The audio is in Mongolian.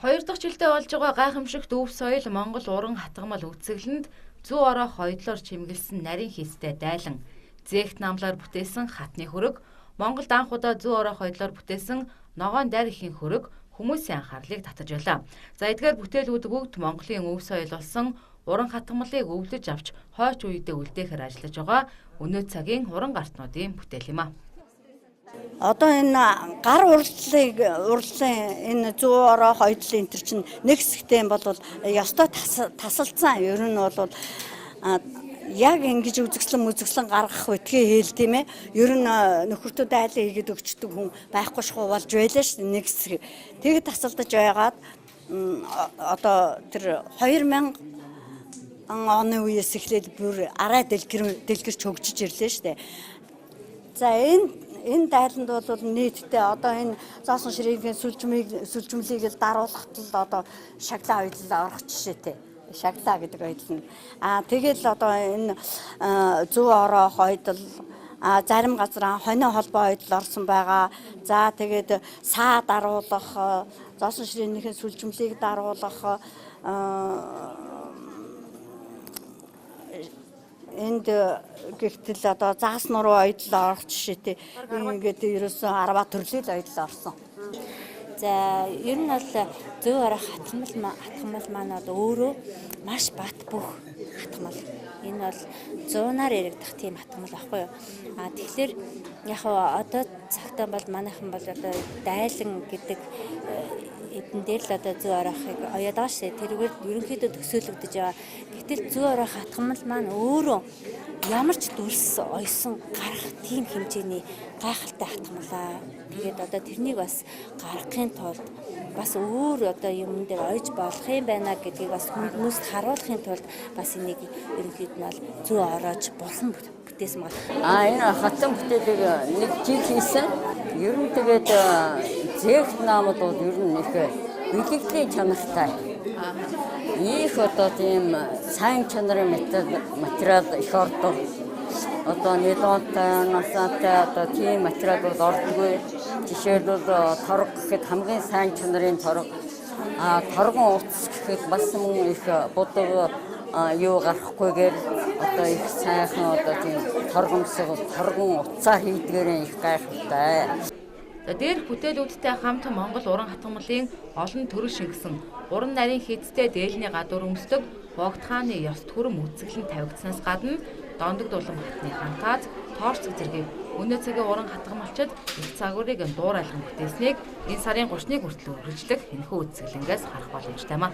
Хоёр дахь жилдээ болж байгаа гайхамшигт өв соёл Монгол уран хатгамал үзэсгэлэнд зүү ороо хойдлоор чимгэлсэн нарийн хийстэй дайлан, зээгт намлаар бүтээсэн хатны хөрөг, Монголд анх удаа зүү ороо хойдлоор бүтээсэн ногоон дар ихийн хөрөг хүмүүсийн анхаарлыг татаж байлаа. За эдгээр бүтээлүүд бүгд Монголын өв соёл болсон уран хатгамалыг өвлөж авч хойч үедээ үлдээхээр ажиллаж байгаа өнөө цагийн уран гартнуудын бүтээл юм а. Одоо энэ гар урлын энэ зүү ороо хойдлын энэ чинь нэг хэсэгтэй юм бол ёстой тасалдсан. Ер нь бол яг ингэж үзэсгэлэн гаргах үтгээ хээл тийм ээ. Ер нь нөхөртөө дайлан хийгээд өгчдөг хүн байхгүй шахуу болж байлаа шүү дээ нэг хэсэг. Тэгээд тасалдаж байгаад одоо тэр 2000 оны үеэс эхлээд бүр арай дэлгэрч хөгжиж ирлээ шүү дээ. За энэ дайланд бол нийтдээ одоо энэ зоосон ширээгийн сүлжмлийг л даруулахад л одоо шаглаа хоёлоо орох жишээтэй. Шаглаа гэдэг хоёул нь. Тэгэл одоо энэ зүү ороо хойдол зарим газар хонио холбоо хойдол орсон байгаа. За тэгээд саа даруулах, зоосон ширээнийхэн сүлжмлийг даруулах энд гихтэл одоо заас нуруу ойдол орох жишээтэй ингээд ерөөсөн 10 төрлийн ойдол орсон. За ер нь бол зүү ороо хатгамал маань одоо өөрөө маш бат бөх хатгамал. Энэ бол 100-аар яригдах тийм хатгамал баггүй юу. Тэгэхээр яг одоо цагтаа бол манайхан бол одоо дайлан гэдэг эдэн дээр л одоо зүү ороохыг оёод байгаа шээ. Тэргээр ерөнхийдөө төсөөлөгдөж байгаа. Гэтэл зүү ороо хатгамал маань өөрөө ямар ч дүрс ойсон гарах тийм хэмжээний гайхалтай хатгамалаа. Тэгээд одоо тэрнийг бас гаргахын тулд бас өөр одоо юм дээр ойж болох юм байна гэдгийг бас хүмүүст харуулахын тулд бас энийг ерөнхийд нь бол зүү ороож бурхан бүтээсэн байна. Энэ хатан бүтээлийг нэг жил хийсэн. Ер нь тэгээд зээгт наамууд бол ер нь их бэлгэлийн чанартай. Их одоо тийм сайн чанарын материал их ордог. Одоо нэлонтой, насаатай одоо тийм материалууд ордоггүй. Жишээлбэл торг гэхэд хамгийн сайн чанарын торг. Торгон утас гэхэд бас мөн их бодог юу гарахгүйгээр одоо их сайхан одоо тийм торгон утсаар хийдгээр их гайхалтай. Дээрх бүтээлүүдтэй хамт Монгол уран хатгамалын олон төрөл шингэсэн уран нарийн хийдтэй дээлний гадуур өмсдөг Богд хааны ёс төрөм үзэсгэлэн тавигдсанаас гадна Дондог дулам хатны хантаад тоорцог зэргийг өнөө цагийн уран хатгамалчид их цагуурыг дуурайлан бүтээснийг энэ сарын 30-ны хүртэл үргэлжлэх энэхүү үзэсгэлэнгээс харах боломжтой юм а.